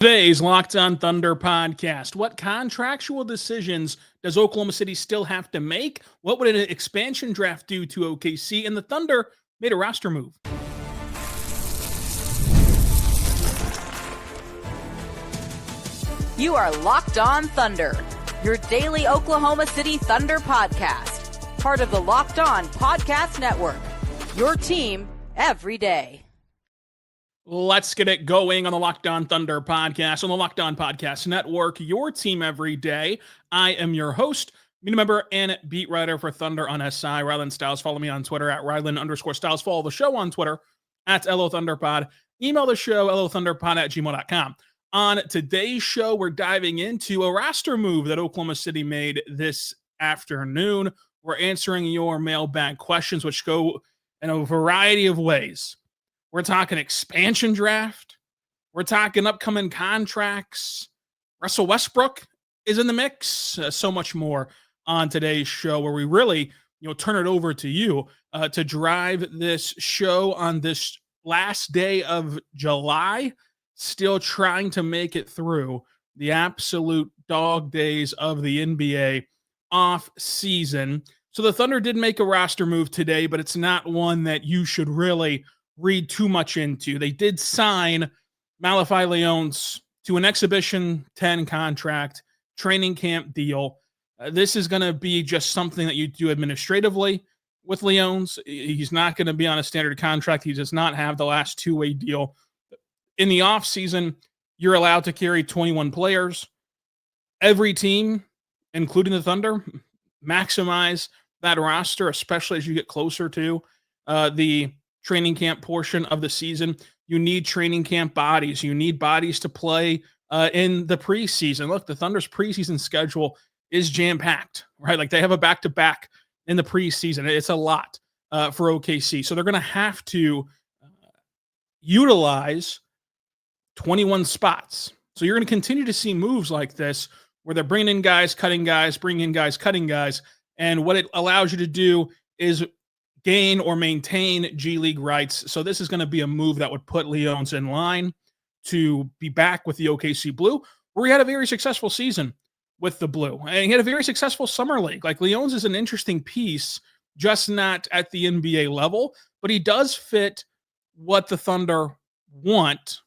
Today's Locked On Thunder podcast. What contractual decisions does Oklahoma City still have to make? What would an expansion draft do to OKC? And the Thunder made a roster move. You are Locked On Thunder, your daily Oklahoma City Thunder podcast. Part of the Locked On Podcast Network, your team every day. Let's get it going on the Locked On Thunder podcast, on the Locked On Podcast Network, your team every day. I am your host, media member and beat writer for Thunder on SI, Rylan Stiles. Follow me on Twitter at Rylan_Stiles. Follow the show on Twitter at LOThunderPod. Email the show, LOThunderPod@gmail.com. On today's show, we're diving into a roster move that Oklahoma City made this afternoon. We're answering your mailbag questions, which go in a variety of ways. We're talking expansion draft. We're talking upcoming contracts. Russell Westbrook is in the mix. So much more on today's show, where we really, turn it over to you to drive this show on this last day of July. Still trying to make it through the absolute dog days of the NBA off season. So the Thunder did make a roster move today, but it's not one that you should really read too much into. They did sign Malevy Lyons to an Exhibition 10 contract, training camp deal. This is going to be just something that you do administratively with Lyons. He's not going to be on a standard contract. He does not have the last two-way deal. In the offseason, you're allowed to carry 21 players. Every team, including the Thunder, maximize that roster, especially as you get closer to the training camp portion of the season. You need training camp bodies. You need bodies to play in the preseason. Look, the Thunder's preseason schedule is jam-packed, right? Like, they have a back-to-back in the preseason. It's a lot for OKC. So they're going to have to utilize 21 spots. So you're going to continue to see moves like this where they're bringing in guys, cutting guys, bringing in guys, cutting guys. And what it allows you to do is gain or maintain G League rights. So this is going to be a move that would put Lyons in line to be back with the OKC Blue, where he had a very successful season with the Blue. And he had a very successful summer league. Like, Lyons is an interesting piece, just not at the NBA level, but he does fit what the Thunder want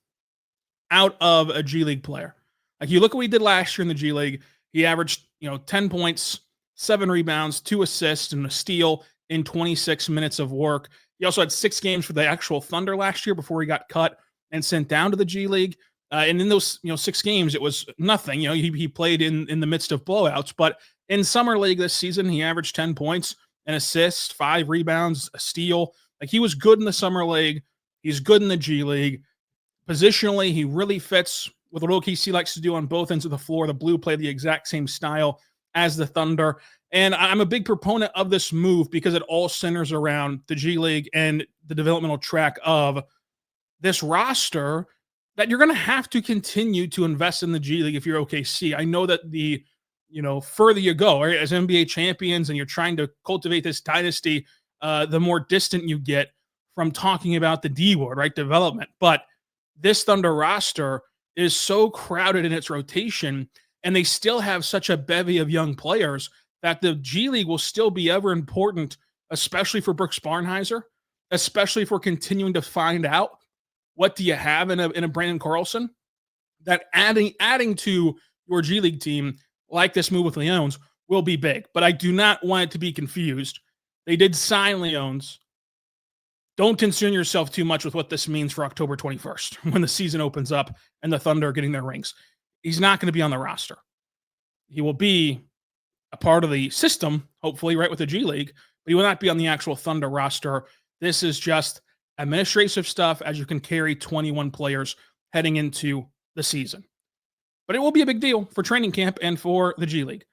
out of a G League player. Like, you look at what he did last year in the G League. He averaged, 10 points, 7 rebounds, 2 assists, and a steal in 26 minutes of work. He also had 6 games for the actual Thunder last year before he got cut and sent down to the G League. And in those 6 games, it was nothing. He played in the midst of blowouts. But in Summer League this season, he averaged 10 points, an assist, 5 rebounds, a steal. Like, he was good in the Summer League. He's good in the G League. Positionally, he really fits with what OKC likes to do on both ends of the floor. The Blue play the exact same style as the Thunder. And I'm a big proponent of this move because it all centers around the G League and the developmental track of this roster that you're going to have to continue to invest in the G League if you're OKC. I know that the, further you go, right, as NBA champions and you're trying to cultivate this dynasty, the more distant you get from talking about the D word, right, development. But this Thunder roster is so crowded in its rotation, and they still have such a bevy of young players that the G League will still be ever important, especially for Brooks Barnhizer, especially if we're continuing to find out what do you have in a Brandon Carlson, that adding to your G League team like this move with Lyons will be big. But I do not want it to be confused. They did sign Lyons. Don't concern yourself too much with what this means for October 21st when the season opens up and the Thunder are getting their rings. He's not going to be on the roster. He will be a part of the system, hopefully, right, with the G League, but he will not be on the actual Thunder roster. This is just administrative stuff as you can carry 21 players heading into the season. But it will be a big deal for training camp and for the G League.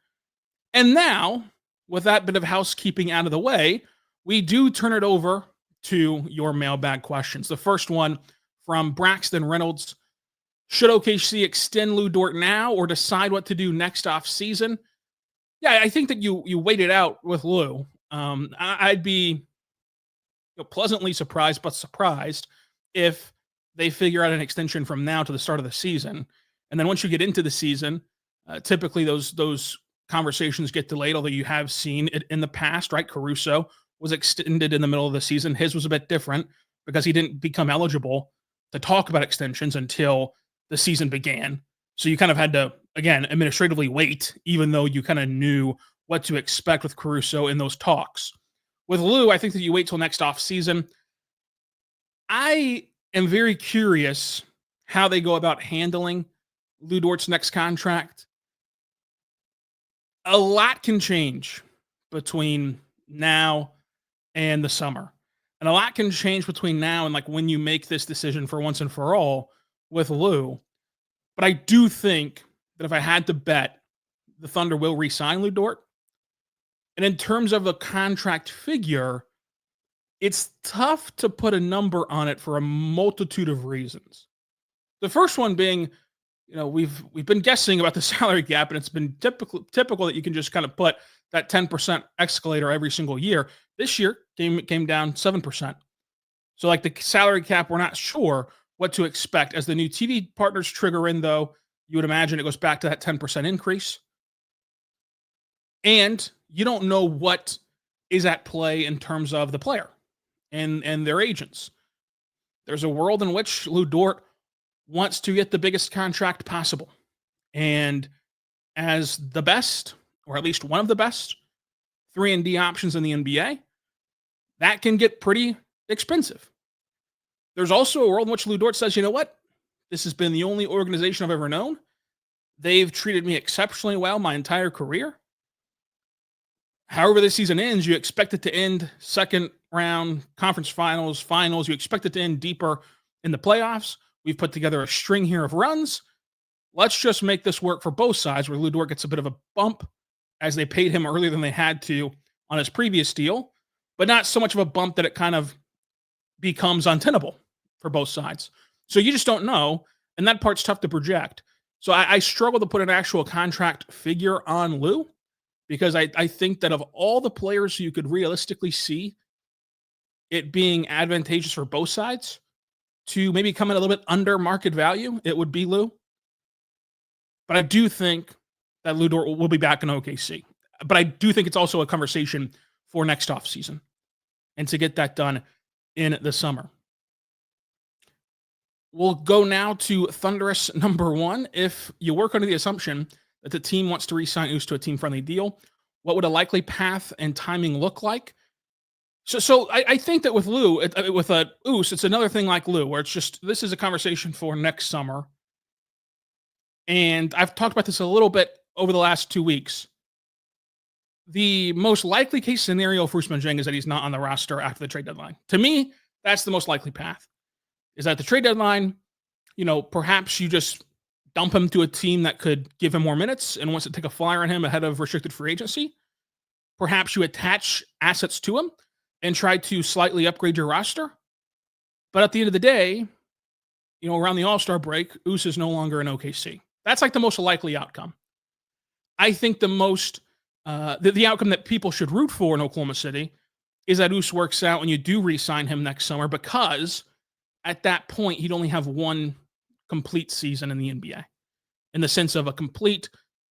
And now, with that bit of housekeeping out of the way, we do turn it over to your mailbag questions. The first one from Braxton Reynolds. Should OKC extend Lu Dort now or decide what to do next off season? Yeah, I think that you wait it out with Lu. I'd be pleasantly surprised, but surprised if they figure out an extension from now to the start of the season. And then once you get into the season, typically those conversations get delayed, although you have seen it in the past, right? Caruso was extended in the middle of the season. His was a bit different because he didn't become eligible to talk about extensions until the season began. So you kind of had to, again, administratively wait, even though you kind of knew what to expect with Caruso in those talks. With Lu, I think that you wait till next off season. I am very curious how they go about handling Lu Dort's next contract. A lot can change between now and the summer. And a lot can change between now and like when you make this decision for once and for all with Lu. But I do think that if I had to bet, the Thunder will re-sign Lu Dort. And in terms of the contract figure, it's tough to put a number on it for a multitude of reasons. The first one being, we've been guessing about the salary gap, and it's been typical that you can just kind of put that 10% escalator every single year. This year came down 7%. So like the salary cap, we're not sure what to expect. As the new TV partners trigger in, though, you would imagine it goes back to that 10% increase. And you don't know what is at play in terms of the player and their agents. There's a world in which Lu Dort wants to get the biggest contract possible. And as the best, or at least one of the best, 3-and-D options in the NBA, that can get pretty expensive. There's also a world in which Lu Dort says, you know what? This has been the only organization I've ever known. They've treated me exceptionally well my entire career. However this season ends, you expect it to end second round, conference finals. You expect it to end deeper in the playoffs. We've put together a string here of runs. Let's just make this work for both sides, where Lu Dort gets a bit of a bump as they paid him earlier than they had to on his previous deal, but not so much of a bump that it kind of becomes untenable for both sides. So you just don't know, and that part's tough to project. So I struggle to put an actual contract figure on Lu, because I think that of all the players you could realistically see it being advantageous for both sides to maybe come in a little bit under market value, it would be Lu. But I do think that Lu Dort will be back in OKC. But I do think it's also a conversation for next offseason and to get that done in the summer. We'll go now to Thunderous number 1. If you work under the assumption that the team wants to re-sign Ousmane to a team-friendly deal, what would a likely path and timing look like? So I think that with Lu, with Ousmane, it's another thing like Lu, where it's just, this is a conversation for next summer. And I've talked about this a little bit over the last 2 weeks. The most likely case scenario for Ousmane Dieng is that he's not on the roster after the trade deadline. To me, that's the most likely path. Is at the trade deadline, perhaps you just dump him to a team that could give him more minutes and wants to take a flyer on him ahead of restricted free agency. Perhaps you attach assets to him and try to slightly upgrade your roster. But at the end of the day, around the All-Star break, Ousmane is no longer in OKC. That's like the most likely outcome. I think the most, the outcome that people should root for in Oklahoma City is that Ousmane works out when you do re-sign him next summer, because at that point, he'd only have one complete season in the NBA, in the sense of a complete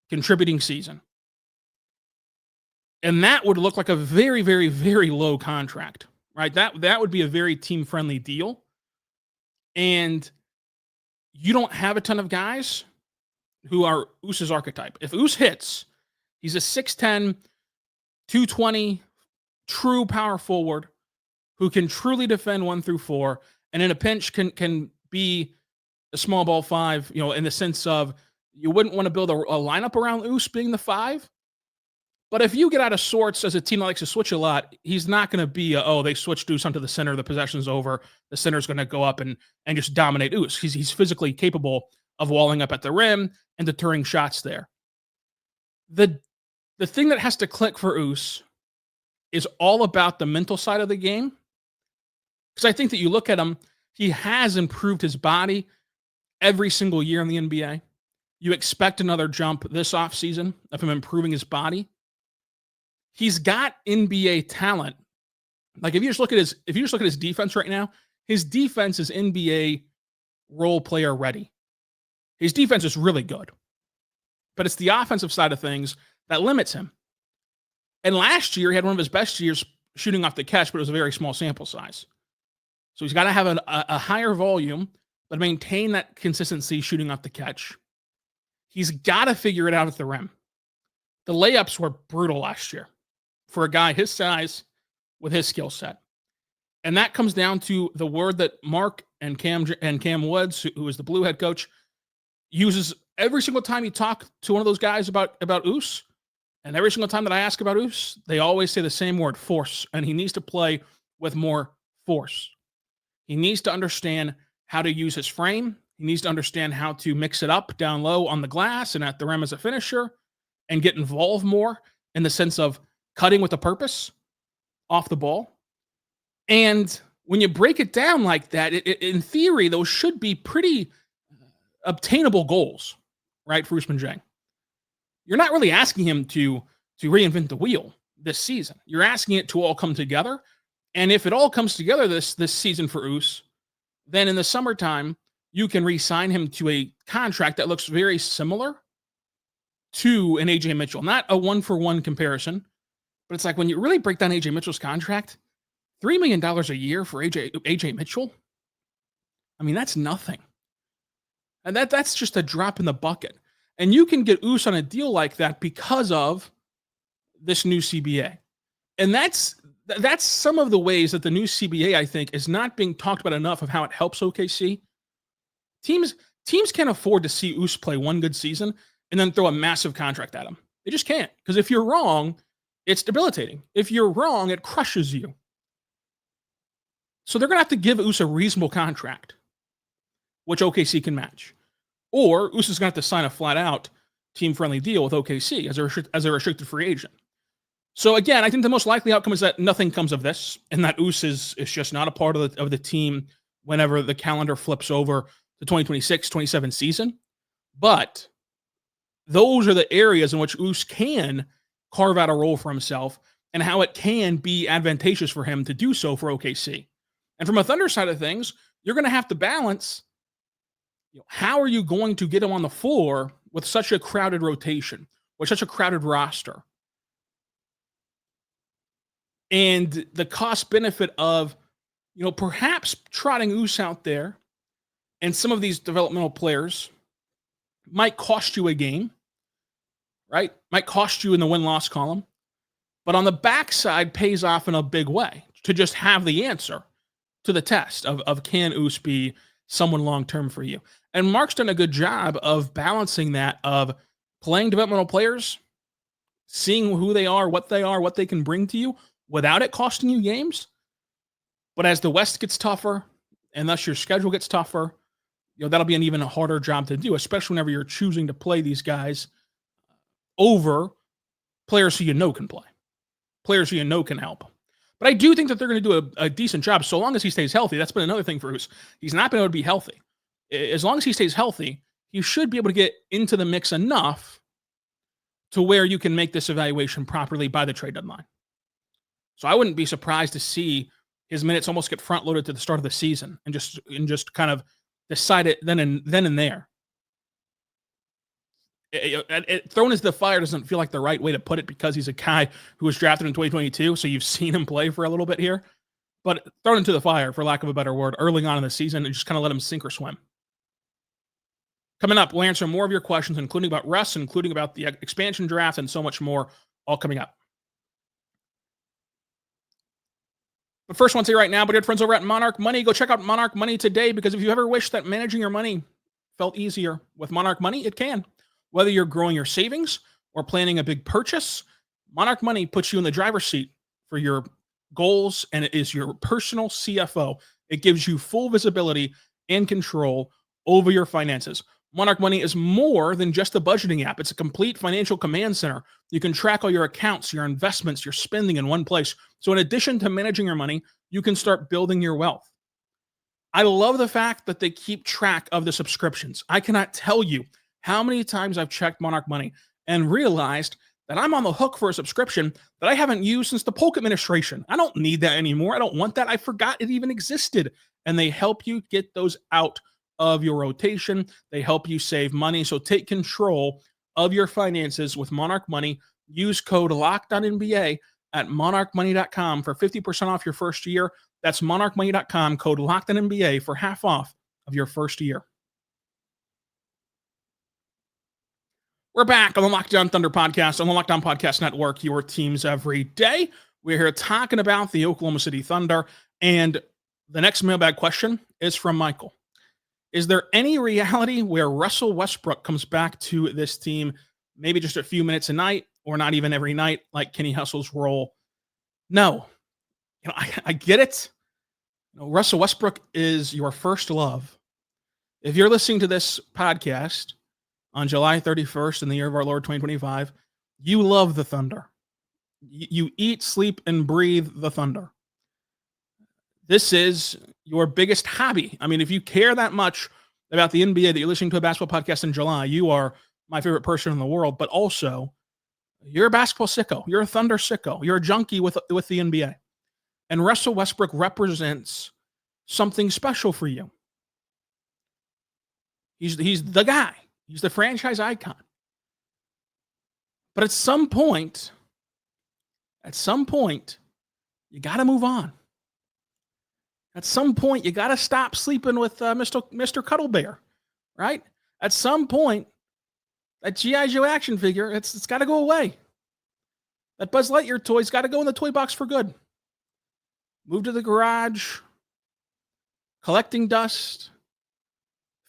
contributing season. And that would look like a very, very, very low contract, right? That would be a very team-friendly deal. And you don't have a ton of guys who are Ousmane's archetype. If Ousmane hits, he's a 6'10", 220, true power forward who can truly defend 1 through 4, and in a pinch can be a small ball 5, in the sense of you wouldn't want to build a lineup around Ousmane being the 5. But if you get out of sorts as a team that likes to switch a lot, he's not going to be, they switched Ousmane to the center, the possession's over, the center's going to go up and just dominate Ousmane. He's physically capable of walling up at the rim and deterring shots there. The thing that has to click for Ousmane is all about the mental side of the game. Because I think that you look at him, he has improved his body every single year in the NBA. You expect another jump this offseason of him improving his body. He's got NBA talent. Like if you just look at his defense right now, his defense is NBA role player ready. His defense is really good, but it's the offensive side of things that limits him. And last year, he had one of his best years shooting off the catch, but it was a very small sample size. So he's got to have a higher volume, but maintain that consistency shooting off the catch. He's got to figure it out at the rim. The layups were brutal last year for a guy his size with his skill set. And that comes down to the word that Mark and Cam Woods, who is the Blue head coach, uses every single time you talk to one of those guys about Ous. And every single time that I ask about Ous, they always say the same word, force. And he needs to play with more force. He needs to understand how to use his frame. He needs to understand how to mix it up down low on the glass and at the rim as a finisher and get involved more in the sense of cutting with a purpose off the ball. And when you break it down like that, in theory, those should be pretty obtainable goals, right, for Ousmane Dieng. You're not really asking him to reinvent the wheel this season. You're asking it to all come together. And if it all comes together this season for Ous, then in the summertime, you can re-sign him to a contract that looks very similar to an AJ Mitchell. Not a one-for-one comparison, but it's like when you really break down AJ Mitchell's contract, $3 million a year for AJ Mitchell, I mean, that's nothing. And that's just a drop in the bucket. And you can get Ous on a deal like that because of this new CBA. And that's some of the ways that the new CBA, I think, is not being talked about enough of how it helps OKC. Teams can't afford to see Ous play one good season and then throw a massive contract at him. They just can't. Because if you're wrong, it's debilitating. If you're wrong, it crushes you. So they're going to have to give Ous a reasonable contract, which OKC can match. Or Ous is going to have to sign a flat-out team-friendly deal with OKC as a restricted free agent. So again, I think the most likely outcome is that nothing comes of this, and that Ous is just not a part of the team whenever the calendar flips over the 2026-27 season. But those are the areas in which Ous can carve out a role for himself and how it can be advantageous for him to do so for OKC. And from a Thunder side of things, you're going to have to balance, how are you going to get him on the floor with such a crowded rotation, with such a crowded roster? And the cost benefit of, perhaps trotting Ous out there and some of these developmental players might cost you a game, right? Might cost you in the win-loss column, but on the backside pays off in a big way to just have the answer to the test of can Ous be someone long-term for you? And Mark's done a good job of balancing that, of playing developmental players, seeing who they are, what they can bring to you without it costing you games. But as the West gets tougher and thus your schedule gets tougher, that'll be an even harder job to do, especially whenever you're choosing to play these guys over players who can play, players who can help. But I do think that they're going to do a decent job so long as he stays healthy. That's been another thing for Ous. He's not been able to be healthy. As long as he stays healthy, he should be able to get into the mix enough to where you can make this evaluation properly by the trade deadline. So I wouldn't be surprised to see his minutes almost get front loaded to the start of the season and just kind of decide it then and there. Thrown into the fire doesn't feel like the right way to put it because he's a guy who was drafted in 2022, so you've seen him play for a little bit here. But thrown into the fire, for lack of a better word, early on in the season and just kind of let him sink or swim. Coming up, we'll answer more of your questions, including about RUSS, including about the expansion draft, and so much more, all coming up. But first, I want to say right now, but good friends over at Monarch Money, go check out Monarch Money today, because if you ever wish that managing your money felt easier with Monarch Money, it can. Whether you're growing your savings or planning a big purchase, Monarch Money puts you in the driver's seat for your goals, and it is your personal CFO. It gives you full visibility and control over your finances. Monarch Money is more than just a budgeting app. It's a complete financial command center. You can track all your accounts, your investments, your spending in one place. So in addition to managing your money, you can start building your wealth. I love the fact that they keep track of the subscriptions. I cannot tell you how many times I've checked Monarch Money and realized that I'm on the hook for a subscription that I haven't used since the Polk administration. I don't need that anymore. I don't want that. I forgot it even existed. And they help you get those out of your rotation. They help you save money. So take control of your finances with Monarch Money. Use code LOCKEDONNBA at monarchmoney.com for 50% off your first year. That's monarchmoney.com, code LOCKEDONNBA for half off of your first year. We're back on the Locked On Thunder podcast on the Locked On Podcast Network, your teams every day. We're here talking about the Oklahoma City Thunder, and the next mailbag question is from Michael. Is there any reality where Russell Westbrook comes back to this team, maybe just a few minutes a night, or not even every night, like Kenny Hustle's role? No. I get it. Russell Westbrook is your first love. If you're listening to this podcast on July 31st in the year of our Lord 2025, you love the Thunder. You eat, sleep, and breathe the Thunder. This is your biggest hobby. I mean, if you care that much about the NBA that you're listening to a basketball podcast in July, you are my favorite person in the world, but also you're a basketball sicko. You're a Thunder sicko. You're a junkie with the NBA. And Russell Westbrook represents something special for you. He's the guy. He's the franchise icon. But at some point, you got to move on. At some point, you got to stop sleeping with Mr. Cuddle Bear, right? At some point, that G.I. Joe action figure, it's got to go away. That Buzz Lightyear toy's got to go in the toy box for good. Move to the garage, collecting dust,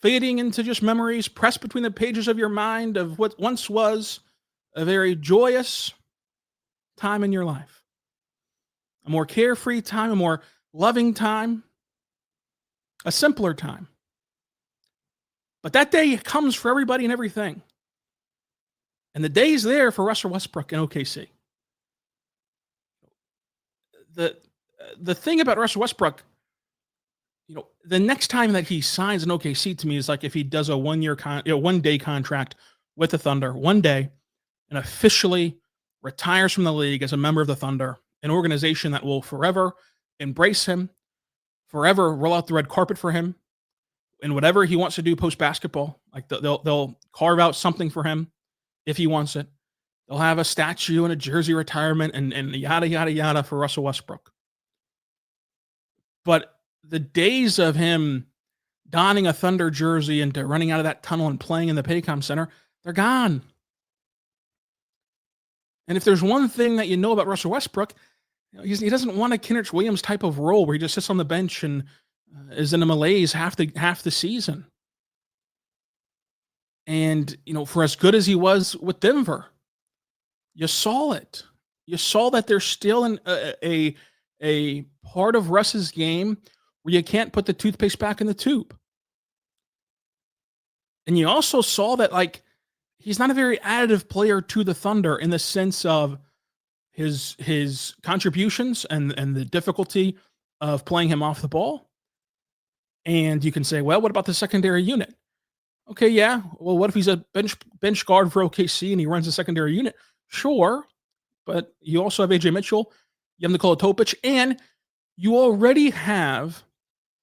fading into just memories, pressed between the pages of your mind of what once was a very joyous time in your life. A more carefree time, a more loving time, a simpler time. But that day comes for everybody and everything. And the day's there for Russell Westbrook in OKC. The thing about Russell Westbrook, the next time that he signs an OKC to me is like if he does a 1-day contract with the Thunder one day and officially retires from the league as a member of the Thunder, an organization that will forever embrace him, forever roll out the red carpet for him, and whatever he wants to do post basketball, like they'll carve out something for him if he wants it. They'll have a statue and a jersey retirement and yada yada yada for Russell Westbrook. But the days of him donning a Thunder jersey and running out of that tunnel and playing in the Paycom Center, they're gone. And if there's one thing that you know about Russell Westbrook, he doesn't want a Kenrich Williams type of role where he just sits on the bench and is in a malaise half the season. And, for as good as he was with Denver, you saw it. You saw that there's still a part of Russ's game where you can't put the toothpaste back in the tube. And you also saw that, he's not a very additive player to the Thunder in the sense of his contributions and the difficulty of playing him off the ball. And you can say, well, what about the secondary unit? Okay, yeah. Well, what if he's a bench guard for OKC and he runs the secondary unit? Sure. But you also have AJ Mitchell, you have Nikola Topic, and you already have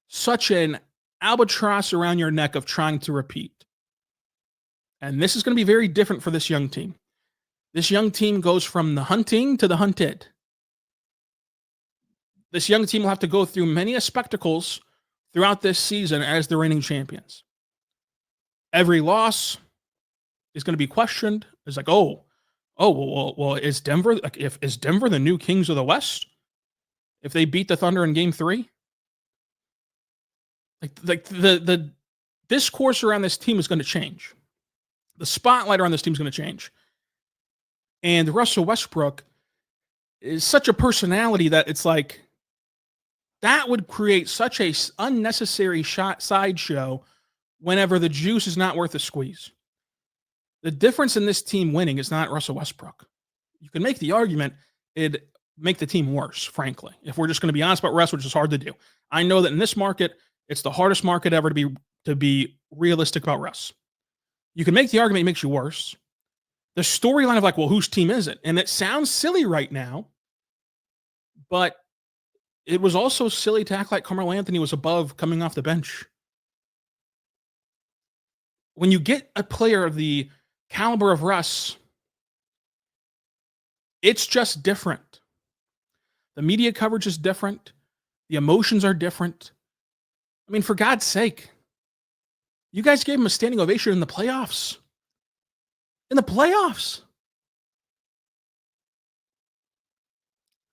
such an albatross around your neck of trying to repeat. And this is going to be very different for this young team. This young team goes from the hunting to the hunted. This young team will have to go through many spectacles throughout this season as the reigning champions. Every loss is going to be questioned. It's like, well, is Denver is Denver the new kings of the West? If they beat the Thunder in Game 3, the discourse around this team is going to change. The spotlight around this team is going to change. And Russell Westbrook is such a personality that it's like that would create such a unnecessary sideshow whenever the juice is not worth the squeeze. The difference in this team winning is not Russell Westbrook. You can make the argument it'd make the team worse, frankly, if we're just going to be honest about Russ, which is hard to do. I know that in this market, it's the hardest market ever to be realistic about Russ. You can make the argument it makes you worse. The storyline of whose team is it? And it sounds silly right now, but it was also silly to act like Carmelo Anthony was above coming off the bench. when you get a player of the caliber of Russ, it's just different. The media coverage is different. The emotions are different. I mean, for God's sake, you guys gave him a standing ovation in the playoffs. In the playoffs.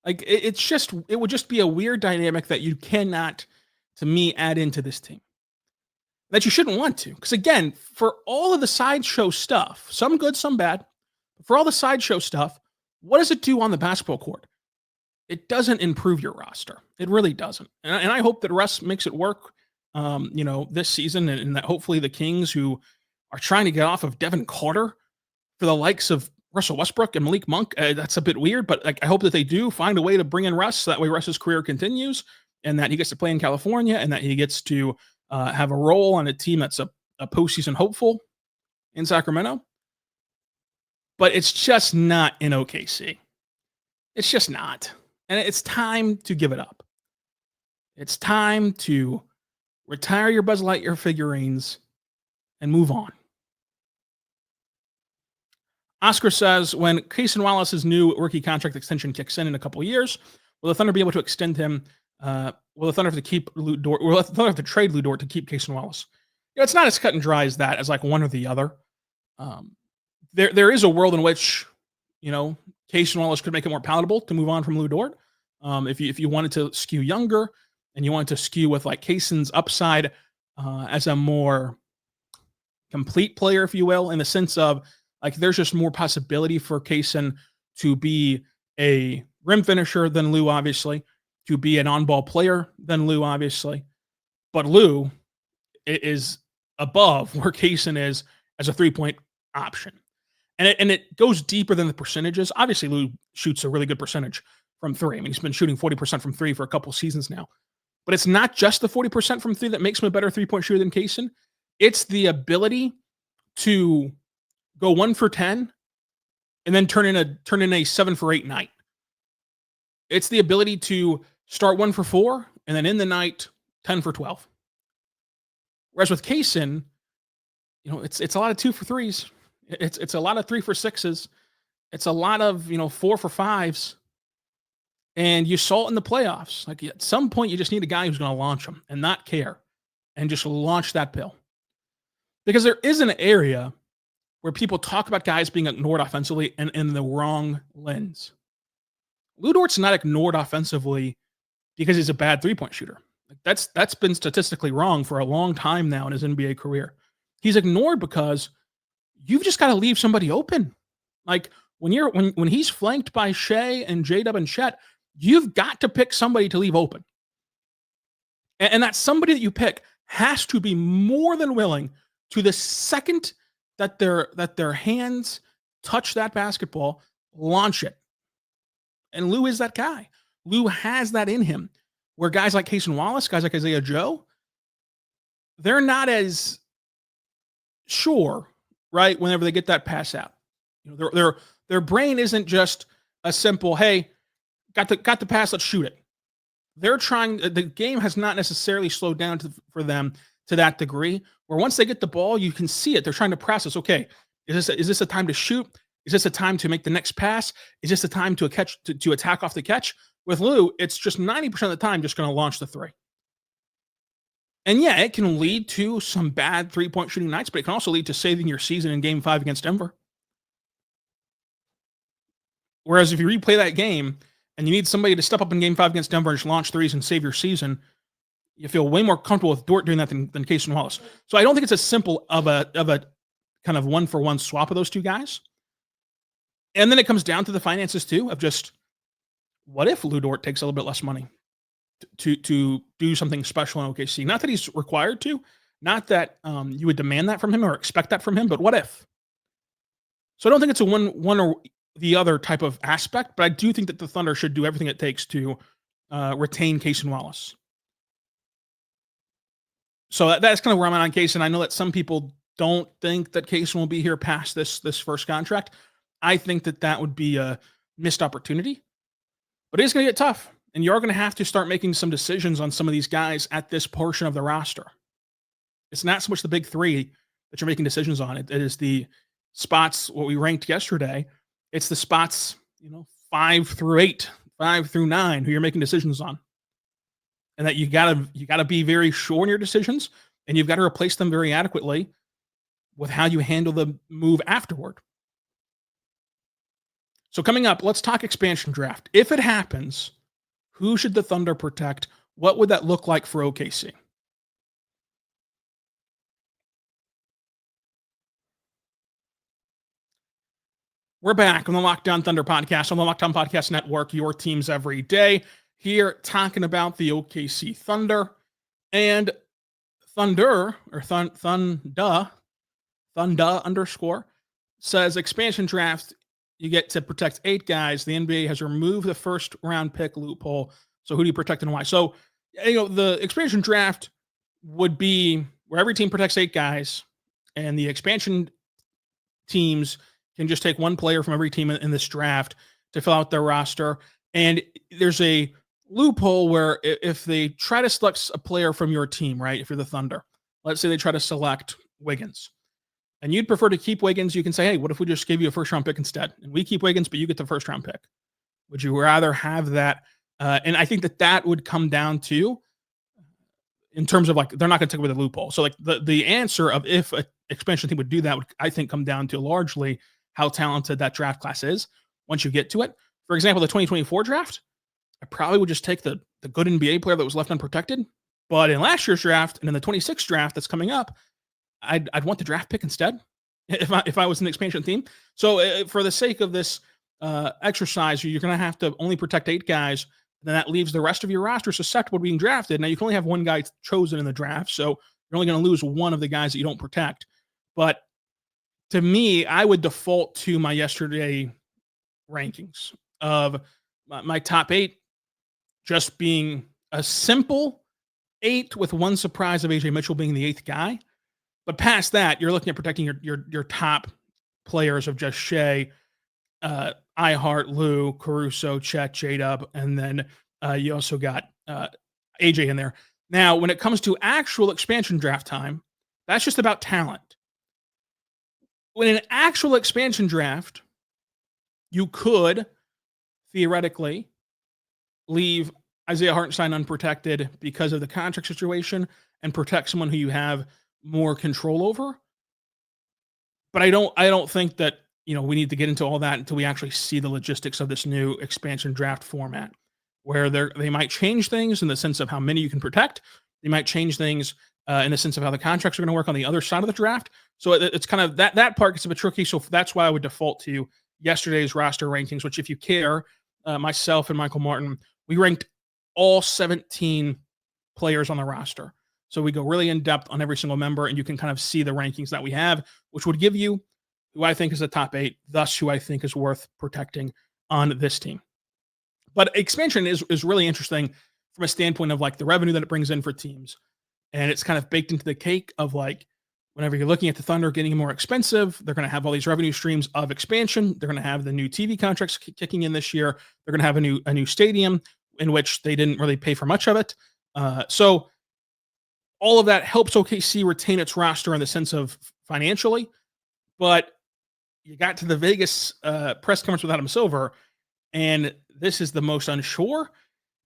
Like, it would just be a weird dynamic that you cannot, to me, add into this team. That you shouldn't want to. Because again, for all of the sideshow stuff, some good, some bad, for all the sideshow stuff, what does it do on the basketball court? It doesn't improve your roster. It really doesn't. And I hope that Russ makes it work, this season, and that hopefully the Kings, who are trying to get off of Devin Carter for the likes of Russell Westbrook and Malik Monk, that's a bit weird, but I hope that they do find a way to bring in Russ, so that way Russ's career continues, and that he gets to play in California, and that he gets to have a role on a team that's a postseason hopeful in Sacramento. But it's just not in OKC. It's just not. And it's time to give it up. It's time to retire your Buzz Lightyear figurines and move on. Oscar says, when Cason Wallace's new rookie contract extension kicks in a couple of years, will the Thunder be able to extend him? Will the Thunder have to keep Lu Dort? Will the Thunder have to trade Lu Dort to keep Cason Wallace? It's not as cut and dry as that, as like one or the other. There is a world in which, Cason Wallace could make it more palatable to move on from Lu Dort. If you wanted to skew younger and you wanted to skew with like Cason's upside as a more complete player, if you will, in the sense of like there's just more possibility for Cason to be a rim finisher than Lu, obviously, to be an on-ball player than Lu, obviously. But Lu is above where Cason is as a three-point option. And it goes deeper than the percentages. Obviously, Lu shoots a really good percentage from three. I mean, he's been shooting 40% from three for a couple seasons now. But it's not just the 40% from three that makes him a better three-point shooter than Cason. It's the ability to go 1 for 10 and then turn in a 7 for 8 night. It's the ability to start 1 for 4 and then in the night 10 for 12. Whereas with Cason, it's a lot of 2 for 3s. It's a lot of 3 for 6s. It's a lot of 4 for 5s. And you saw it in the playoffs. Like at some point, you just need a guy who's going to launch them and not care, and just launch that pill. Because there is an area where people talk about guys being ignored offensively and in the wrong lens. Lu Dort's not ignored offensively because he's a bad three-point shooter. That's been statistically wrong for a long time now in his NBA career. He's ignored because you've just got to leave somebody open. Like when he's flanked by Shea and J-Dub and Chet, you've got to pick somebody to leave open. And that somebody that you pick has to be more than willing to, the second that their hands touch that basketball, launch it. And Lu is that guy. Lu has that in him, where guys like Cason Wallace, guys like Isaiah Joe, they're not as sure, right, whenever they get that pass out. Their brain isn't just a simple, hey, got the pass, let's shoot it. They're trying. The game has not necessarily slowed down for them to that degree, where once they get the ball, you can see it. They're trying to process. Okay, is this a time to shoot? Is this a time to make the next pass? Is this a time to attack off the catch? With Lu, it's just 90% of the time just going to launch the three. And yeah, it can lead to some bad three-point shooting nights, but it can also lead to saving your season in Game 5 against Denver. Whereas if you replay that game and you need somebody to step up in Game 5 against Denver and just launch threes and save your season, you feel way more comfortable with Dort doing that than Cason Wallace. So I don't think it's as simple of a kind of one-for-one swap of those two guys. And then it comes down to the finances too, of just what if Lu Dort takes a little bit less money to do something special in OKC? Not that he's required to, not that you would demand that from him or expect that from him, but what if? So I don't think it's a one or the other type of aspect, but I do think that the Thunder should do everything it takes to retain Cason Wallace. So that's kind of where I'm at on Cason. I know that some people don't think that Cason will be here past this first contract. I think that would be a missed opportunity, but it is going to get tough. And you're going to have to start making some decisions on some of these guys at this portion of the roster. It's not so much the big three that you're making decisions on. It is the spots, what we ranked yesterday. It's the spots, 5 through 8, 5 through 9, who you're making decisions on. And that you gotta be very sure in your decisions, and you've got to replace them very adequately with how you handle the move afterward. So coming up, let's talk expansion draft. If it happens, who should the Thunder protect? What would that look like for OKC? We're back on the Locked On Thunder podcast on the Locked On Podcast Network, your teams every day. Here talking about the OKC Thunder. And Thunder, or Thunda underscore, says expansion draft, you get to protect 8 guys. The NBA has removed the first round pick loophole. So who do you protect and why? So, the expansion draft would be where every team protects 8 guys, and the expansion teams can just take 1 player from every team in this draft to fill out their roster. And there's a loophole where if they try to select a player from your team, right? If you're the Thunder, let's say they try to select Wiggins, and you'd prefer to keep Wiggins, you can say, hey, what if we just gave you a first round pick instead? And we keep Wiggins, but you get the first round pick. Would you rather have that? And I think that would come down to, in terms of they're not going to take away the loophole. So the answer of if an expansion team would do that would, I think, come down to largely how talented that draft class is once you get to it. For example, the 2024 draft, I probably would just take the good NBA player that was left unprotected. But in last year's draft and in the 26th draft that's coming up, I'd want the draft pick instead if I was an expansion team. So for the sake of this exercise, you're going to have to only protect 8 guys. Then that leaves the rest of your roster susceptible to being drafted. Now, you can only have 1 guy chosen in the draft, so you're only going to lose 1 of the guys that you don't protect. But to me, I would default to my yesterday rankings of my top 8 just being a simple 8 with 1 surprise of AJ Mitchell being the 8th guy. But past that, you're looking at protecting your top players of just Shea, iHeart, Lou, Caruso, Chet, J-Dub, and then you also got AJ in there. Now, when it comes to actual expansion draft time, that's just about talent. When an actual expansion draft, you could theoretically leave Isaiah Hartenstein unprotected because of the contract situation and protect someone who you have more control over. But I don't think that, we need to get into all that until we actually see the logistics of this new expansion draft format, where they might change things in the sense of how many you can protect. They might change things in the sense of how the contracts are going to work on the other side of the draft. So it's kind of that part gets a bit tricky. So that's why I would default to yesterday's roster rankings, which, if you care, myself and Michael Martin, we ranked all 17 players on the roster. So we go really in depth on every single member, and you can kind of see the rankings that we have, which would give you who I think is the top 8, thus who I think is worth protecting on this team. But expansion is really interesting from a standpoint of the revenue that it brings in for teams. And it's kind of baked into the cake of whenever you're looking at the Thunder getting more expensive, they're going to have all these revenue streams of expansion. They're going to have the new TV contracts kicking in this year. They're going to have a new stadium in which they didn't really pay for much of it. So all of that helps OKC retain its roster in the sense of financially. But you got to the Vegas press conference with Adam Silver, and this is the most unsure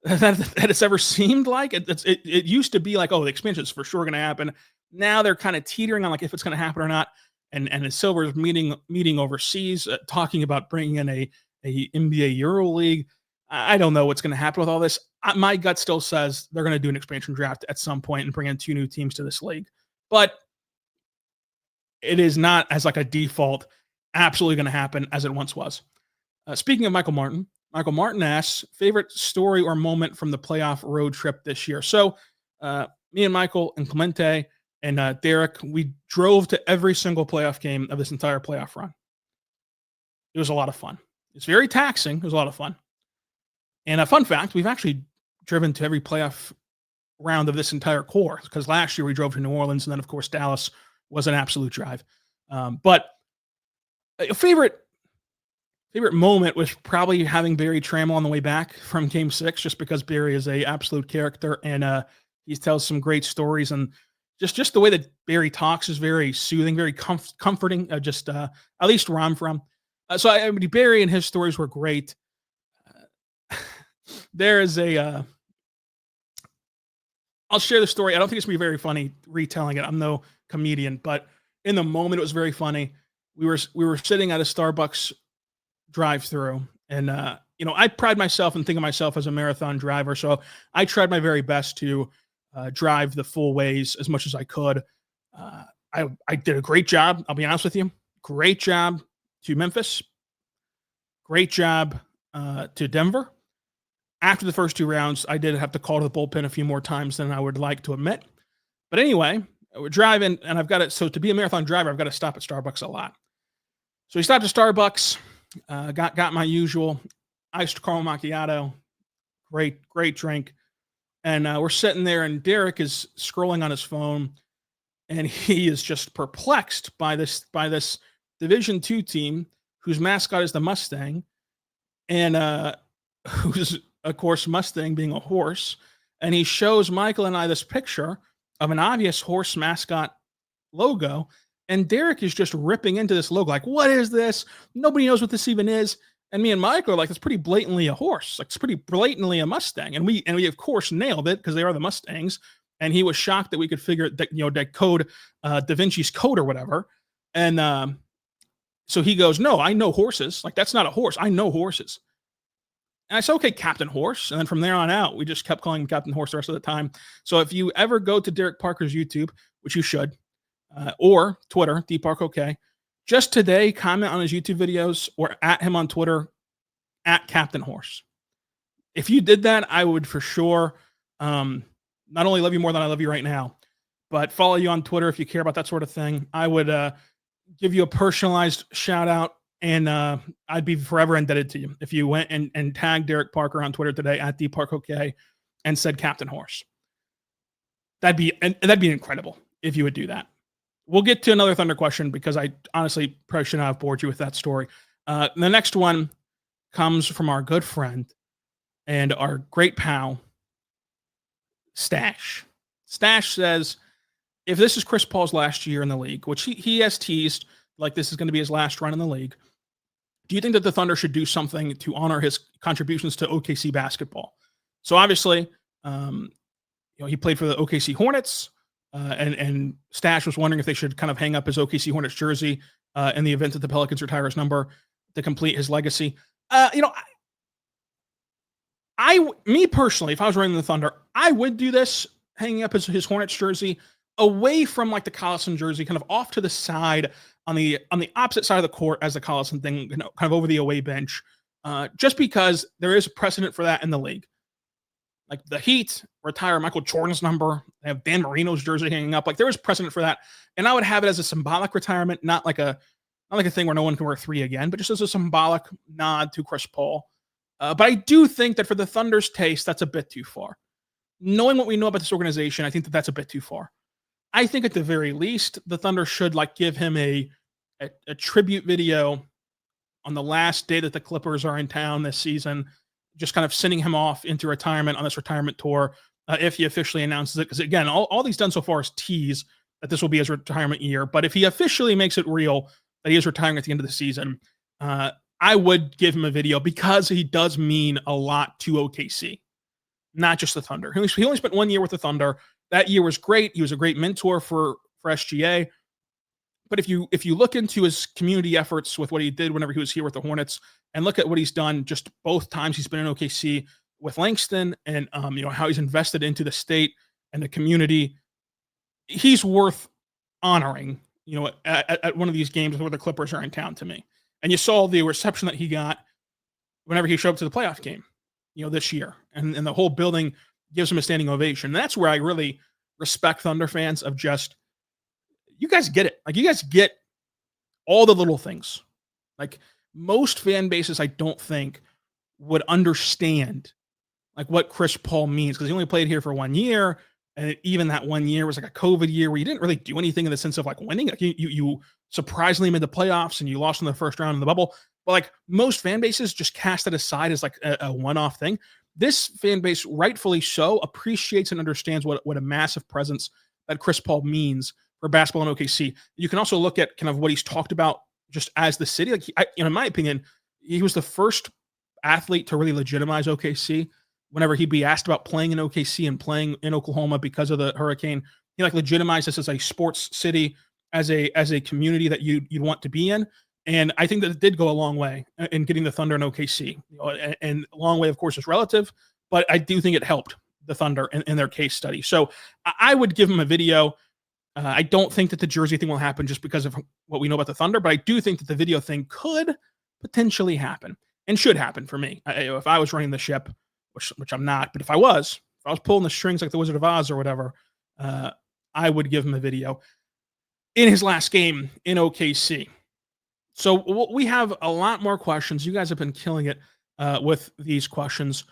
that it's ever seemed like. It used to be the expansion is for sure going to happen. Now they're kind of teetering on if it's going to happen or not. And Silver's meeting overseas, talking about bringing in a NBA Euro League. I don't know what's going to happen with all this. My gut still says they're going to do an expansion draft at some point and bring in 2 new teams to this league. But it is not as a default absolutely going to happen as it once was. Speaking of Michael Martin asks, favorite story or moment from the playoff road trip this year. So me and Michael and Clemente and Derek, we drove to every single playoff game of this entire playoff run. It was a lot of fun. It's very taxing. It was a lot of fun. And a fun fact, we've actually driven to every playoff round of this entire core, because last year we drove to New Orleans, and then, of course, Dallas was an absolute drive. But a favorite moment was probably having Barry Trammell on the way back from Game 6, just because Barry is a absolute character, and he tells some great stories, and just the way that Barry talks is very soothing, very comforting. At least where I'm from. I mean, Barry and his stories were great. There is a. I'll share the story. I don't think it's gonna be very funny retelling it. I'm no comedian, but in the moment it was very funny. We were sitting at a Starbucks drive-through, and I pride myself and think of myself as a marathon driver, so I tried my very best to drive the full ways as much as I could. I did a great job. I'll be honest with you. Great job to Memphis. Great job to Denver. After the first 2 rounds, I did have to call to the bullpen a few more times than I would like to admit. But anyway, we're driving, and I've got it. So to be a marathon driver, I've got to stop at Starbucks a lot. So we stopped at Starbucks, got my usual iced caramel macchiato, great drink, and we're sitting there, and Derek is scrolling on his phone, and he is just perplexed by this Division II team whose mascot is the Mustang, and who's of course Mustang being a horse, and he shows Michael and I this picture of an obvious horse mascot logo. And Derek is just ripping into this logo, like, what is this? Nobody knows what this even is. And me and Michael are like, it's pretty blatantly a horse. Like, it's pretty blatantly a Mustang. And we of course nailed it because they are the Mustangs. And he was shocked that we could figure that, that code, Da Vinci's code or whatever. And so he goes, no, I know horses. Like, that's not a horse. I know horses. And I said, okay, Captain Horse. And then from there on out, we just kept calling him Captain Horse the rest of the time. So if you ever go to Derek Parker's YouTube, which you should, or Twitter, DParkOK, just today, comment on his YouTube videos or at him on Twitter, at Captain Horse. If you did that, I would for sure not only love you more than I love you right now, but follow you on Twitter if you care about that sort of thing. I would give you a personalized shout out, and I'd be forever indebted to you if you went and tagged Derek Parker on Twitter today at DParkOK and said Captain Horse. That'd be incredible if you would do that. We'll get to another Thunder question because I honestly probably should not have bored you with that story. The next one comes from our good friend and our great pal, Stash. Stash says, if this is Chris Paul's last year in the league, which he has teased like this is going to be his last run in the league, do you think that the Thunder should do something to honor his contributions to OKC basketball? So obviously, he played for the OKC Hornets. And Stash was wondering if they should kind of hang up his OKC Hornets jersey in the event that the Pelicans retire his number to complete his legacy. Me personally, if I was running the Thunder, I would do this, hanging up his Hornets jersey away from like the Collison jersey, kind of off to the side on the opposite side of the court as the Collison thing, kind of over the away bench, just because there is a precedent for that in the league. Like the Heat retire Michael Jordan's number. They have Dan Marino's jersey hanging up. Like there is precedent for that. And I would have it as a symbolic retirement, not like a thing where no one can wear 3 again, but just as a symbolic nod to Chris Paul. But I do think that for the Thunder's taste, that's a bit too far. Knowing what we know about this organization, I think that that's a bit too far. I think at the very least, the Thunder should like give him a tribute video on the last day that the Clippers are in town this season, just kind of sending him off into retirement on this retirement tour if he officially announces it. Because again, all he's done so far is tease that this will be his retirement year. But if he officially makes it real that he is retiring at the end of the season, I would give him a video because he does mean a lot to OKC, not just the Thunder. He only spent 1 year with the Thunder. That year was great. He was a great mentor for SGA. But if you look into his community efforts with what he did whenever he was here with the Hornets, and look at what he's done just both times he's been in OKC with Langston, and how he's invested into the state and the community, he's worth honoring. At one of these games where the Clippers are in town to me. And you saw the reception that he got whenever he showed up to the playoff game, this year, and the whole building gives him a standing ovation. And that's where I really respect Thunder fans of just, you guys get it. Like you guys get all the little things. Like most fan bases, I don't think would understand like what Chris Paul means because he only played here for 1 year. And even that 1 year was like a COVID year where you didn't really do anything in the sense of like winning. Like you surprisingly made the playoffs and you lost in the first round in the bubble. But like most fan bases just cast it aside as like a one-off thing. This fan base, rightfully so, appreciates and understands what a massive presence that Chris Paul means for basketball in OKC. You can also look at kind of what he's talked about just as the city. Like, in my opinion, he was the first athlete to really legitimize OKC. Whenever he'd be asked about playing in OKC and playing in Oklahoma because of the hurricane, he like legitimized this as a sports city, as a community that you'd want to be in. And I think that it did go a long way in getting the Thunder in OKC. And a long way, of course, is relative, but I do think it helped the Thunder in their case study. So I would give him a video. I don't think that the jersey thing will happen just because of what we know about the Thunder, but I do think that the video thing could potentially happen and should happen for me. If I was running the ship, which I'm not, but if I was pulling the strings like the Wizard of Oz or whatever, I would give him a video in his last game in OKC. So we have a lot more questions. You guys have been killing it with these questions.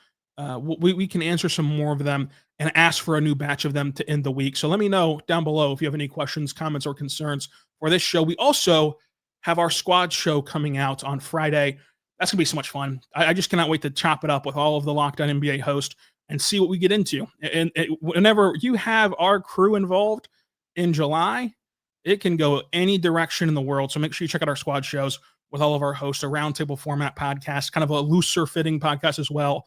We can answer some more of them and ask for a new batch of them to end the week. So let me know down below if you have any questions, comments, or concerns for this show. We also have our squad show coming out on Friday. That's going to be so much fun. I just cannot wait to chop it up with all of the Locked On NBA hosts and see what we get into. And whenever you have our crew involved in July, it can go any direction in the world. So make sure you check out our squad shows with all of our hosts, a roundtable format podcast, kind of a looser fitting podcast as well.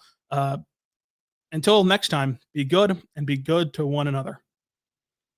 Until next time, be good and be good to one another.